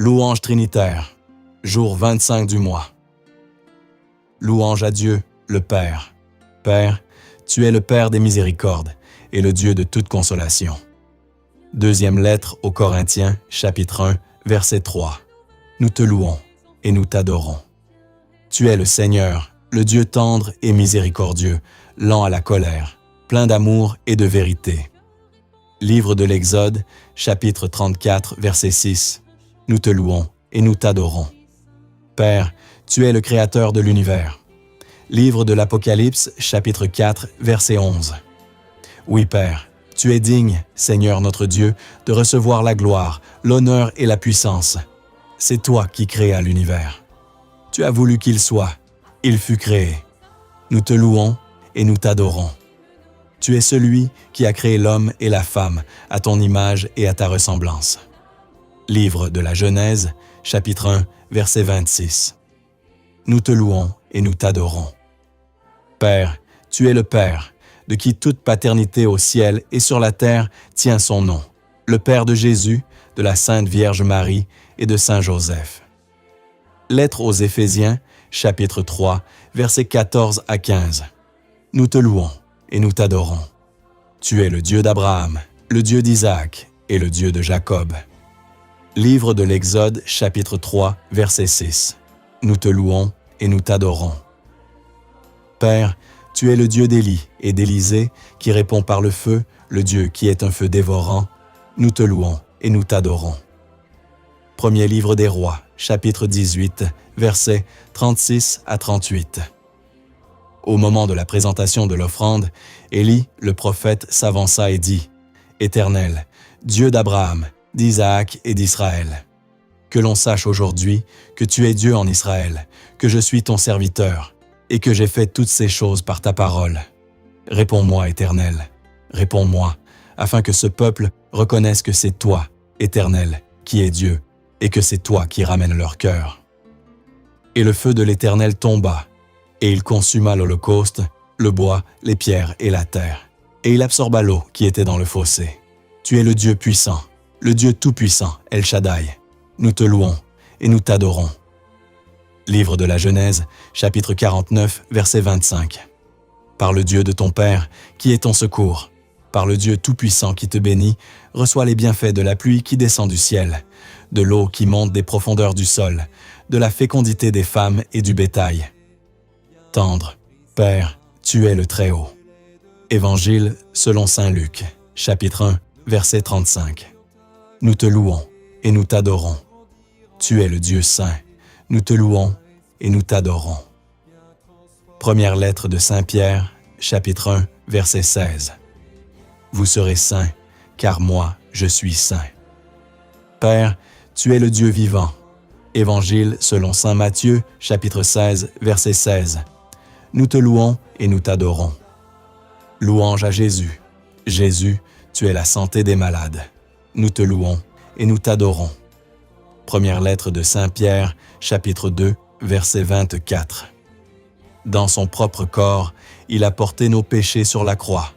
Louange trinitaire, jour 25 du mois. Louange à Dieu, le Père. Père, tu es le Père des miséricordes et le Dieu de toute consolation. Deuxième lettre aux Corinthiens, chapitre 1, verset 3. Nous te louons et nous t'adorons. Tu es le Seigneur, le Dieu tendre et miséricordieux, lent à la colère, plein d'amour et de vérité. Livre de l'Exode, chapitre 34, verset 6. Nous te louons et nous t'adorons. Père, tu es le Créateur de l'univers. Livre de l'Apocalypse, chapitre 4, verset 11. Oui, Père, tu es digne, Seigneur notre Dieu, de recevoir la gloire, l'honneur et la puissance. C'est toi qui créas l'univers. Tu as voulu qu'il soit, il fut créé. Nous te louons et nous t'adorons. Tu es celui qui a créé l'homme et la femme à ton image et à ta ressemblance. Livre de la Genèse, chapitre 1, verset 26. Nous te louons et nous t'adorons. Père, tu es le Père, de qui toute paternité au ciel et sur la terre tient son nom, le Père de Jésus, de la Sainte Vierge Marie et de Saint Joseph. Lettre aux Éphésiens, chapitre 3, versets 14 à 15. Nous te louons et nous t'adorons. Tu es le Dieu d'Abraham, le Dieu d'Isaac et le Dieu de Jacob. Livre de l'Exode, chapitre 3, verset 6. Nous te louons et nous t'adorons. Père, tu es le Dieu d'Élie et d'Élisée, qui répond par le feu, le Dieu qui est un feu dévorant. Nous te louons et nous t'adorons. Premier livre des Rois, chapitre 18, versets 36 à 38. Au moment de la présentation de l'offrande, Élie, le prophète, s'avança et dit « Éternel, Dieu d'Abraham, d'Isaac et d'Israël, que l'on sache aujourd'hui que tu es Dieu en Israël, que je suis ton serviteur, et que j'ai fait toutes ces choses par ta parole. Réponds-moi, Éternel, réponds-moi, afin que ce peuple reconnaisse que c'est toi, Éternel, qui es Dieu, et que c'est toi qui ramènes leur cœur. » Et le feu de l'Éternel tomba, et il consuma l'holocauste, le bois, les pierres et la terre, et il absorba l'eau qui était dans le fossé. Tu es le Dieu puissant, le Dieu tout-puissant, El Shaddai. Nous te louons et nous t'adorons. Livre de la Genèse, chapitre 49, verset 25. Par le Dieu de ton Père, qui est ton secours, par le Dieu tout-puissant qui te bénit, reçois les bienfaits de la pluie qui descend du ciel, de l'eau qui monte des profondeurs du sol, de la fécondité des femmes et du bétail. Tendre, Père, tu es le Très-Haut. Évangile selon saint Luc, chapitre 1, verset 35. Nous te louons et nous t'adorons. Tu es le Dieu saint. Nous te louons et nous t'adorons. Première lettre de Saint Pierre, chapitre 1, verset 16. Vous serez saints, car moi, je suis saint. Père, tu es le Dieu vivant. Évangile selon saint Matthieu, chapitre 16, verset 16. Nous te louons et nous t'adorons. Louange à Jésus. Jésus, tu es la santé des malades. Nous te louons et nous t'adorons. Première lettre de Saint Pierre, chapitre 2, verset 24. Dans son propre corps, il a porté nos péchés sur la croix,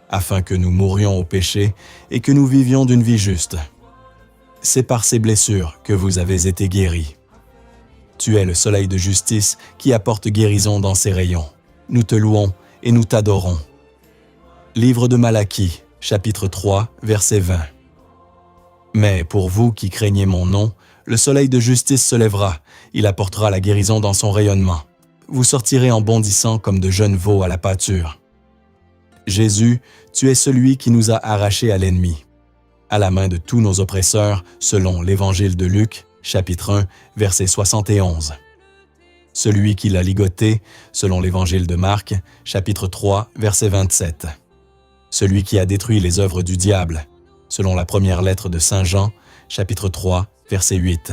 afin que nous mourions au péché et que nous vivions d'une vie juste. C'est par ses blessures que vous avez été guéris. Tu es le soleil de justice qui apporte guérison dans ses rayons. Nous te louons et nous t'adorons. Livre de Malachie, chapitre 3, verset 20. Mais pour vous qui craignez mon nom, le soleil de justice se lèvera, il apportera la guérison dans son rayonnement. Vous sortirez en bondissant comme de jeunes veaux à la pâture. Jésus, tu es celui qui nous a arrachés à l'ennemi, à la main de tous nos oppresseurs, selon l'Évangile de Luc, chapitre 1, verset 71. Celui qui l'a ligoté, selon l'Évangile de Marc, chapitre 3, verset 27. Celui qui a détruit les œuvres du diable, selon la première lettre de Saint Jean, chapitre 3, verset 8.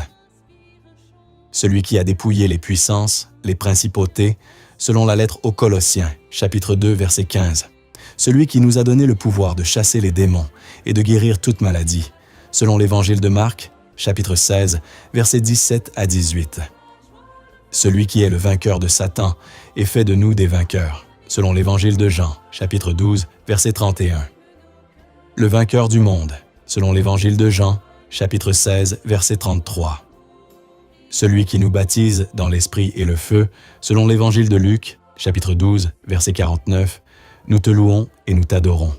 Celui qui a dépouillé les puissances, les principautés, selon la lettre aux Colossiens, chapitre 2, verset 15. Celui qui nous a donné le pouvoir de chasser les démons et de guérir toute maladie, selon l'Évangile de Marc, chapitre 16, versets 17 à 18. Celui qui est le vainqueur de Satan et fait de nous des vainqueurs, selon l'Évangile de Jean, chapitre 12, verset 31. Le vainqueur du monde, selon l'Évangile de Jean, chapitre 16, verset 33. celui qui nous baptise dans l'Esprit et le feu, selon l'Évangile de Luc, chapitre 12, verset 49, nous te louons et nous t'adorons.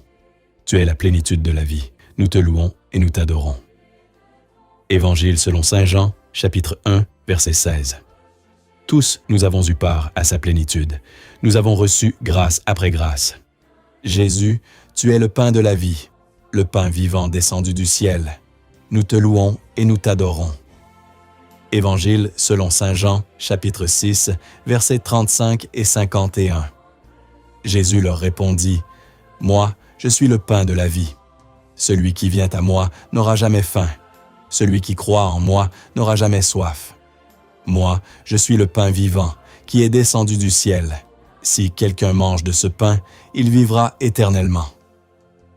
Tu es la plénitude de la vie. Nous te louons et nous t'adorons. Évangile selon saint Jean, chapitre 1, verset 16. Tous nous avons eu part à sa plénitude. Nous avons reçu grâce après grâce. Jésus, tu es le pain de la vie, le pain vivant descendu du ciel. Nous te louons et nous t'adorons. Évangile selon saint Jean, chapitre 6, versets 35 et 51. Jésus leur répondit, « Moi, je suis le pain de la vie. Celui qui vient à moi n'aura jamais faim. Celui qui croit en moi n'aura jamais soif. Moi, je suis le pain vivant, qui est descendu du ciel. Si quelqu'un mange de ce pain, il vivra éternellement.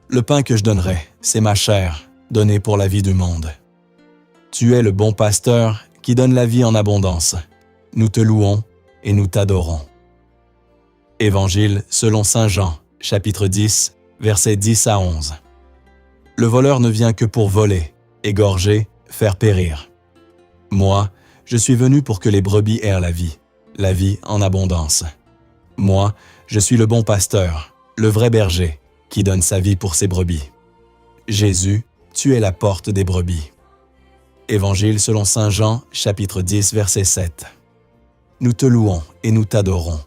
Le pain que je donnerai, c'est ma chair, donnée pour la vie du monde. Tu es le bon pasteur qui donne la vie en abondance. Nous te louons et nous t'adorons. » Évangile selon saint Jean, chapitre 10, versets 10 à 11. Le voleur ne vient que pour voler, égorger, faire périr. Moi, je suis venu pour que les brebis aient la vie en abondance. Moi, je suis le bon pasteur, le vrai berger, qui donne sa vie pour ses brebis. Jésus, tu es la porte des brebis. Évangile selon saint Jean, chapitre 10, verset 7. Nous te louons et nous t'adorons.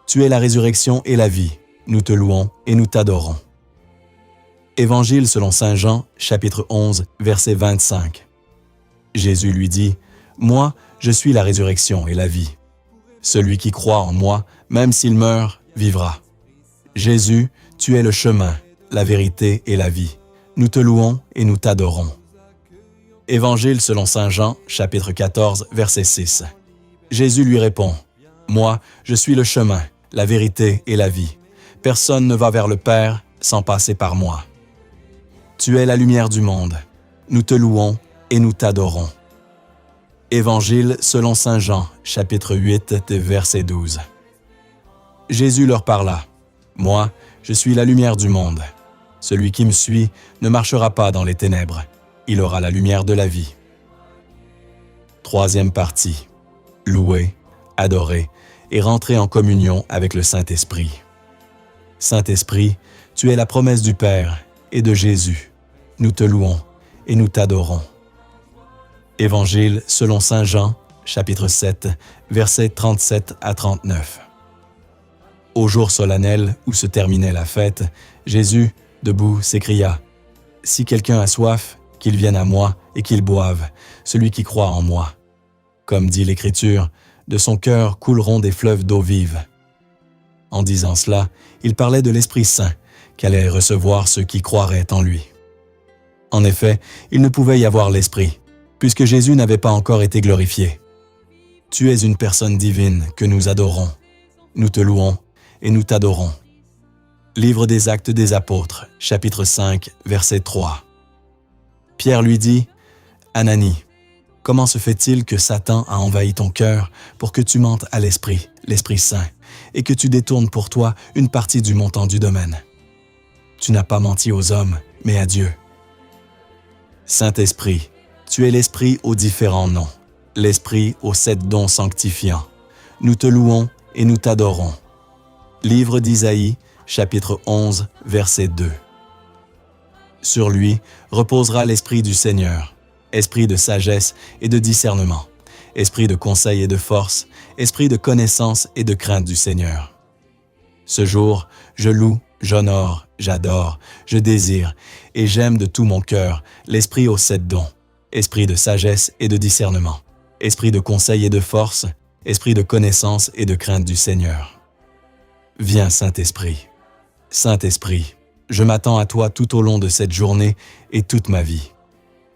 Tu es la résurrection et la vie. Nous te louons et nous t'adorons. Évangile selon saint Jean, chapitre 11, verset 25. Jésus lui dit, « Moi, je suis la résurrection et la vie. Celui qui croit en moi, même s'il meurt, vivra. Jésus, tu es le chemin, la vérité et la vie. Nous te louons et nous t'adorons. » Évangile selon saint Jean, chapitre 14, verset 6. Jésus lui répond, « Moi, je suis le chemin, la vérité et la vie. Personne ne va vers le Père sans passer par moi. Tu es la lumière du monde. Nous te louons et nous t'adorons. » Évangile selon saint Jean, chapitre 8, verset 12. Jésus leur parla, « Moi, je suis la lumière du monde. Celui qui me suit ne marchera pas dans les ténèbres. Il aura la lumière de la vie. » Troisième partie. Louer, adorer et rentrer en communion avec le Saint-Esprit. Saint-Esprit, tu es la promesse du Père et de Jésus. Nous te louons et nous t'adorons. Évangile selon saint Jean, chapitre 7, versets 37 à 39. Au jour solennel où se terminait la fête, Jésus, debout, s'écria, « Si quelqu'un a soif, qu'il vienne à moi et qu'il boive, celui qui croit en moi. Comme dit l'Écriture, de son cœur couleront des fleuves d'eau vive. » En disant cela, il parlait de l'Esprit Saint, qu'allaient recevoir ceux qui croiraient en lui. En effet, il ne pouvait y avoir l'Esprit, puisque Jésus n'avait pas encore été glorifié. Tu es une personne divine que nous adorons. Nous te louons et nous t'adorons. Livre des Actes des Apôtres, chapitre 5, verset 3. Pierre lui dit, « Ananie, comment se fait-il que Satan a envahi ton cœur pour que tu mentes à l'Esprit Saint, et que tu détournes pour toi une partie du montant du domaine? Tu n'as pas menti aux hommes, mais à Dieu. » Saint-Esprit, tu es l'Esprit aux différents noms, l'Esprit aux 7 dons sanctifiants. Nous te louons et nous t'adorons. Livre d'Isaïe, chapitre 11, verset 2. Sur lui reposera l'Esprit du Seigneur, esprit de sagesse et de discernement, esprit de conseil et de force, esprit de connaissance et de crainte du Seigneur. Ce jour, je loue, j'honore, j'adore, je désire et j'aime de tout mon cœur l'Esprit aux 7 dons, esprit de sagesse et de discernement, esprit de conseil et de force, esprit de connaissance et de crainte du Seigneur. Viens, Saint-Esprit. Saint-Esprit, je m'attends à toi tout au long de cette journée et toute ma vie.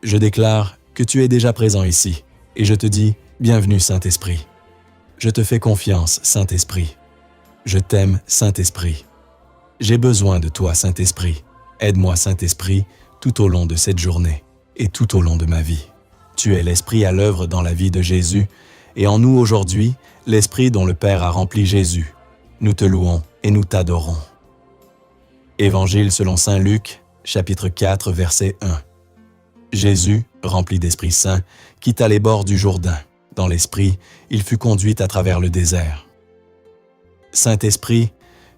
Je déclare que tu es déjà présent ici et je te dis bienvenue, Saint-Esprit. Je te fais confiance, Saint-Esprit. Je t'aime, Saint-Esprit. J'ai besoin de toi, Saint-Esprit. Aide-moi, Saint-Esprit, tout au long de cette journée et tout au long de ma vie. Tu es l'Esprit à l'œuvre dans la vie de Jésus et en nous aujourd'hui, l'Esprit dont le Père a rempli Jésus. Nous te louons et nous t'adorons. Évangile selon saint Luc, chapitre 4, verset 1. Jésus, rempli d'Esprit Saint, quitta les bords du Jourdain, Dans l'Esprit, il fut conduit à travers le désert. Saint-Esprit,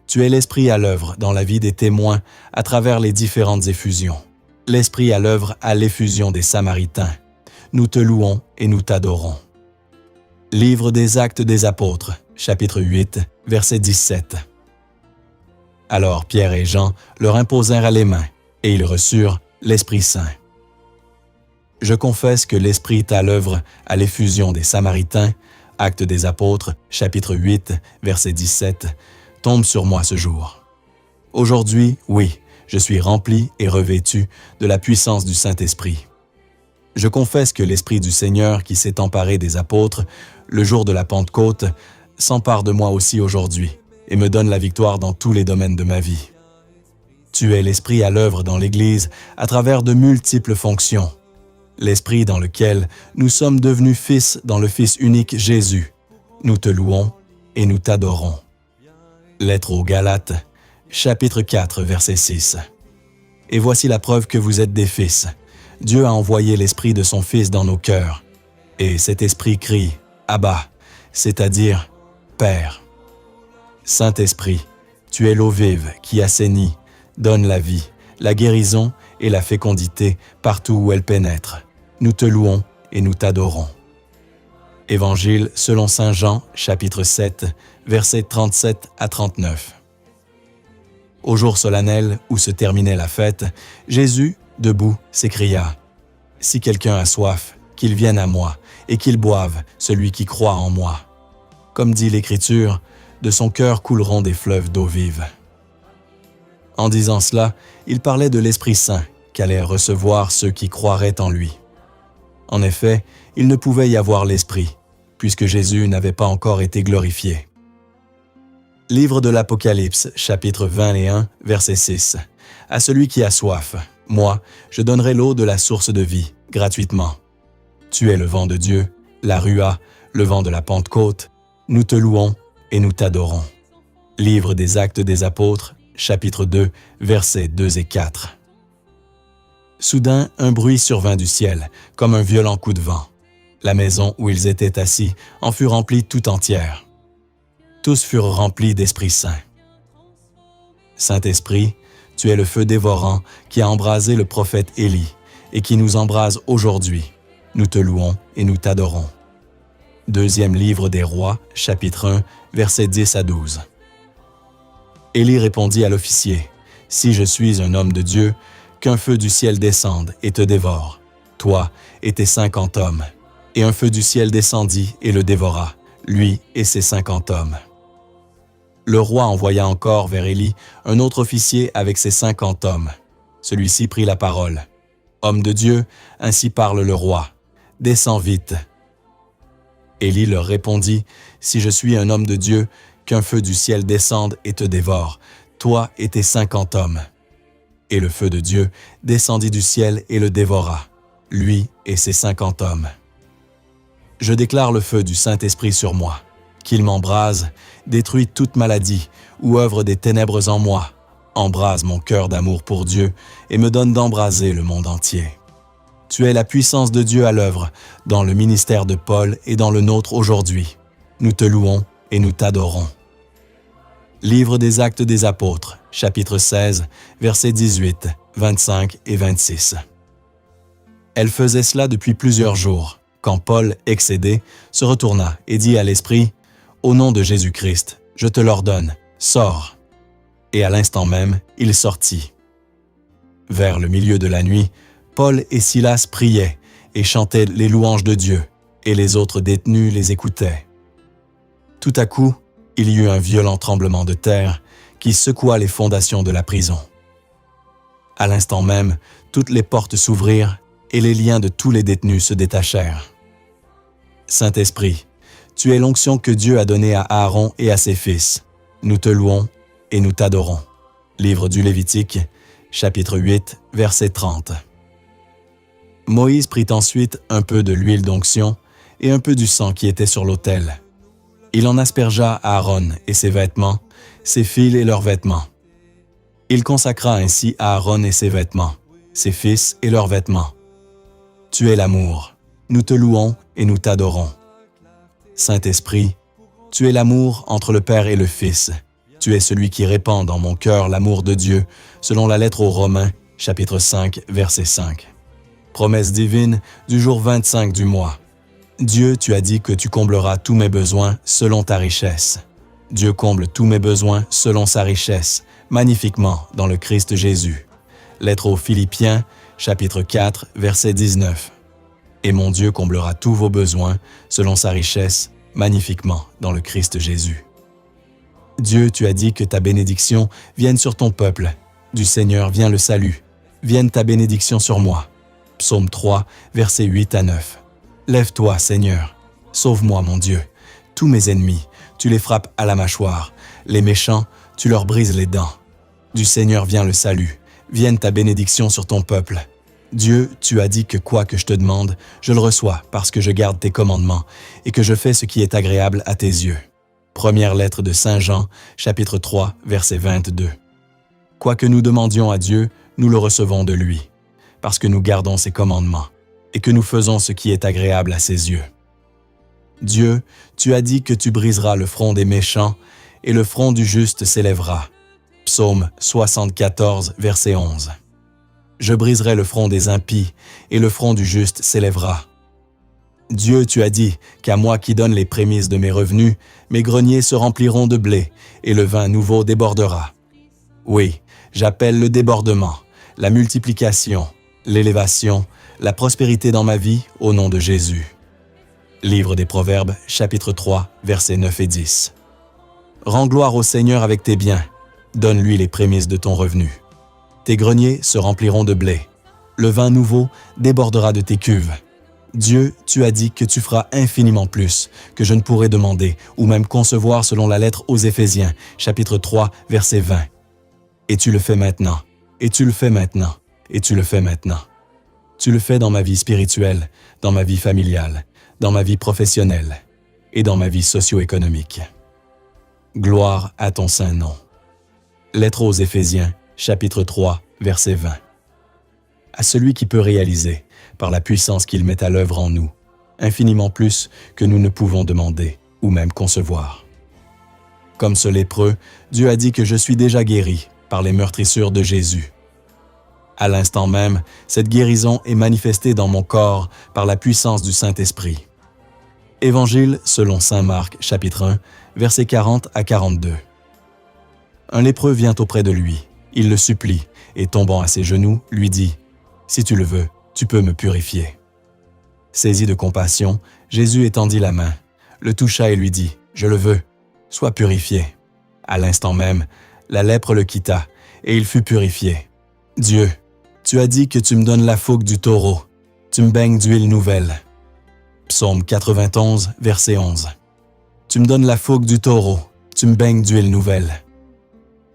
tu es l'Esprit à l'œuvre dans la vie des témoins à travers les différentes effusions. L'Esprit à l'œuvre à l'effusion des Samaritains. Nous te louons et nous t'adorons. Livre des Actes des Apôtres, chapitre 8, verset 17. Alors Pierre et Jean leur imposèrent les mains, et ils reçurent l'Esprit Saint. Je confesse que l'Esprit est à l'œuvre à l'effusion des Samaritains, Actes des Apôtres, chapitre 8, verset 17, tombe sur moi ce jour. Aujourd'hui, oui, je suis rempli et revêtu de la puissance du Saint-Esprit. Je confesse que l'Esprit du Seigneur qui s'est emparé des apôtres le jour de la Pentecôte s'empare de moi aussi aujourd'hui et me donne la victoire dans tous les domaines de ma vie. Tu es l'Esprit à l'œuvre dans l'Église à travers de multiples fonctions. L'Esprit dans lequel nous sommes devenus fils dans le Fils unique Jésus. Nous te louons et nous t'adorons. Lettre aux Galates, chapitre 4, verset 6. Et voici la preuve que vous êtes des fils. Dieu a envoyé l'Esprit de son Fils dans nos cœurs. Et cet Esprit crie « Abba », c'est-à-dire « Père ». Saint-Esprit, tu es l'eau vive qui assainit, donne la vie, la guérison et la fécondité partout où elle pénètre. Nous te louons et nous t'adorons. Évangile selon saint Jean, chapitre 7, versets 37 à 39. Au jour solennel où se terminait la fête, Jésus, debout, s'écria « Si quelqu'un a soif, qu'il vienne à moi, et qu'il boive, celui qui croit en moi. » Comme dit l'Écriture, de son cœur couleront des fleuves d'eau vive. En disant cela, il parlait de l'Esprit Saint qu'allaient recevoir ceux qui croiraient en lui. En effet, il ne pouvait y avoir l'Esprit, puisque Jésus n'avait pas encore été glorifié. Livre de l'Apocalypse, chapitre 21, verset 6. À celui qui a soif, moi, je donnerai l'eau de la source de vie, gratuitement. Tu es le vent de Dieu, la Ruah, le vent de la Pentecôte. Nous te louons et nous t'adorons. Livre des Actes des Apôtres, chapitre 2, versets 2 et 4. Soudain, un bruit survint du ciel, comme un violent coup de vent. La maison où ils étaient assis en fut remplie tout entière. Tous furent remplis d'Esprit Saint. Saint-Esprit, tu es le feu dévorant qui a embrasé le prophète Élie et qui nous embrase aujourd'hui. Nous te louons et nous t'adorons. Deuxième livre des Rois, chapitre 1, versets 10 à 12. Élie répondit à l'officier, « Si je suis un homme de Dieu, qu'un feu du ciel descende et te dévore, toi et tes 50 hommes. » Et un feu du ciel descendit et le dévora, lui et ses 50 hommes. Le roi envoya encore vers Élie un autre officier avec ses 50 hommes. Celui-ci prit la parole. « Homme de Dieu, ainsi parle le roi. Descends vite. » Élie leur répondit, « Si je suis un homme de Dieu, qu'un feu du ciel descende et te dévore, toi et tes 50 hommes. » Et le feu de Dieu descendit du ciel et le dévora, lui et ses 50 hommes. Je déclare le feu du Saint-Esprit sur moi, qu'il m'embrase, détruit toute maladie ou œuvre des ténèbres en moi, embrase mon cœur d'amour pour Dieu et me donne d'embraser le monde entier. Tu es la puissance de Dieu à l'œuvre dans le ministère de Paul et dans le nôtre aujourd'hui. Nous te louons et nous t'adorons. Livre des Actes des Apôtres, chapitre 16, versets 18, 25 et 26. Elle faisait cela depuis plusieurs jours, quand Paul, excédé, se retourna et dit à l'Esprit, « Au nom de Jésus-Christ, je te l'ordonne, sors. » Et à l'instant même, il sortit. Vers le milieu de la nuit, Paul et Silas priaient et chantaient les louanges de Dieu, et les autres détenus les écoutaient. Tout à coup, il y eut un violent tremblement de terre qui secoua les fondations de la prison. À l'instant même, toutes les portes s'ouvrirent et les liens de tous les détenus se détachèrent. Saint-Esprit, tu es l'onction que Dieu a donnée à Aaron et à ses fils. Nous te louons et nous t'adorons. Livre du Lévitique, chapitre 8, verset 30. Moïse prit ensuite un peu de l'huile d'onction et un peu du sang qui était sur l'autel. Il en aspergea Aaron et ses vêtements, ses fils et leurs vêtements. Il consacra ainsi Aaron et ses vêtements, ses fils et leurs vêtements. Tu es l'amour, nous te louons et nous t'adorons. Saint-Esprit, tu es l'amour entre le Père et le Fils. Tu es celui qui répand dans mon cœur l'amour de Dieu, selon la lettre aux Romains, chapitre 5, verset 5. Promesse divine du jour 25 du mois. Dieu, tu as dit que tu combleras tous mes besoins selon ta richesse. Dieu comble tous mes besoins selon sa richesse, magnifiquement dans le Christ Jésus. Lettre aux Philippiens, chapitre 4, verset 19. Et mon Dieu comblera tous vos besoins selon sa richesse, magnifiquement dans le Christ Jésus. Dieu, tu as dit que ta bénédiction vienne sur ton peuple. Du Seigneur vient le salut. Vienne ta bénédiction sur moi. Psaume 3, versets 8 à 9. Lève-toi, Seigneur. Sauve-moi, mon Dieu. Tous mes ennemis, tu les frappes à la mâchoire. Les méchants, tu leur brises les dents. Du Seigneur vient le salut. Vienne ta bénédiction sur ton peuple. Dieu, tu as dit que quoi que je te demande, je le reçois parce que je garde tes commandements et que je fais ce qui est agréable à tes yeux. Première lettre de Saint Jean, chapitre 3, verset 22. Quoi que nous demandions à Dieu, nous le recevons de lui, parce que nous gardons ses commandements et que nous faisons ce qui est agréable à ses yeux. Dieu, tu as dit que tu briseras le front des méchants et le front du juste s'élèvera. Psaume 74, verset 11. Je briserai le front des impies et le front du juste s'élèvera. Dieu, tu as dit qu'à moi qui donne les prémices de mes revenus, mes greniers se rempliront de blé et le vin nouveau débordera. Oui, j'appelle le débordement, la multiplication, l'élévation, la prospérité dans ma vie au nom de Jésus. Livre des Proverbes, chapitre 3, versets 9 et 10. Rends gloire au Seigneur avec tes biens. Donne-lui les prémices de ton revenu. Tes greniers se rempliront de blé. Le vin nouveau débordera de tes cuves. Dieu, tu as dit que tu feras infiniment plus que je ne pourrais demander ou même concevoir selon la lettre aux Éphésiens, chapitre 3, verset 20. Et tu le fais maintenant, et tu le fais maintenant, et tu le fais maintenant. Tu le fais dans ma vie spirituelle, dans ma vie familiale, dans ma vie professionnelle et dans ma vie socio-économique. Gloire à ton saint nom. Lettre aux Éphésiens, chapitre 3, verset 20. À celui qui peut réaliser, par la puissance qu'il met à l'œuvre en nous, infiniment plus que nous ne pouvons demander ou même concevoir. Comme ce lépreux, Dieu a dit que je suis déjà guéri par les meurtrissures de Jésus. À l'instant même, cette guérison est manifestée dans mon corps par la puissance du Saint-Esprit. Évangile selon saint Marc, chapitre 1, versets 40 à 42. Un lépreux vient auprès de lui, il le supplie, et tombant à ses genoux, lui dit « Si tu le veux, tu peux me purifier. » Saisi de compassion, Jésus étendit la main, le toucha et lui dit « Je le veux, sois purifié. » À l'instant même, la lèpre le quitta, et il fut purifié. Dieu, tu as dit que tu me donnes la fougue du taureau, tu me baignes d'huile nouvelle. Psaume 91, verset 11. Tu me donnes la fougue du taureau, tu me baignes d'huile nouvelle.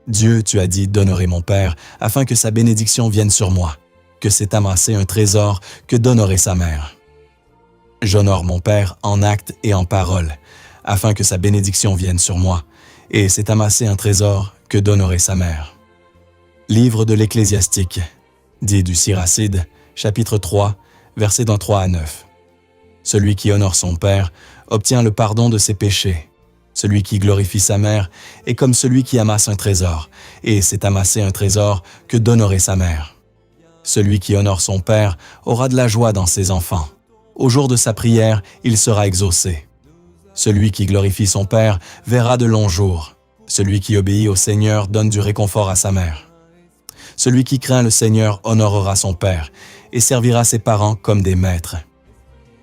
Dieu, tu as dit d'honorer mon Père, afin que sa bénédiction vienne sur moi, que c'est amasser un trésor que d'honorer sa mère. J'honore mon Père en actes et en paroles, afin que sa bénédiction vienne sur moi, et c'est amasser un trésor que d'honorer sa mère. Livre de l'Ecclésiastique, dit du Siracide, chapitre 3, versets 3 à 9. Celui qui honore son père obtient le pardon de ses péchés. Celui qui glorifie sa mère est comme celui qui amasse un trésor, et c'est amasser un trésor que d'honorer sa mère. Celui qui honore son père aura de la joie dans ses enfants. Au jour de sa prière, il sera exaucé. Celui qui glorifie son père verra de longs jours. Celui qui obéit au Seigneur donne du réconfort à sa mère. Celui qui craint le Seigneur honorera son père et servira ses parents comme des maîtres.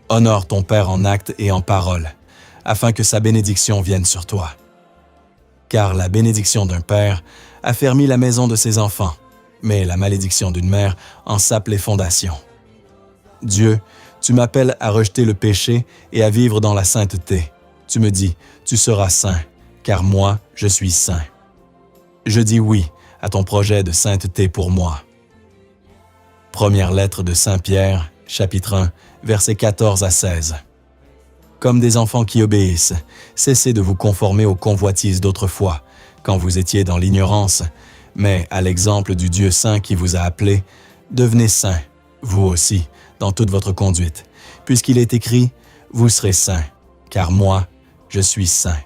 Honore ton père en actes et en paroles, afin que sa bénédiction vienne sur toi. Car la bénédiction d'un père affermit la maison de ses enfants, mais la malédiction d'une mère en sape les fondations. Dieu, tu m'appelles à rejeter le péché et à vivre dans la sainteté. Tu me dis, tu seras saint, car moi, je suis saint. Je dis oui à ton projet de sainteté pour moi. Première lettre de Saint Pierre, chapitre 1, versets 14 à 16. Comme des enfants qui obéissent, cessez de vous conformer aux convoitises d'autrefois, quand vous étiez dans l'ignorance, mais à l'exemple du Dieu saint qui vous a appelé, devenez saints, vous aussi, dans toute votre conduite, puisqu'il est écrit « Vous serez saints, car moi, je suis saint.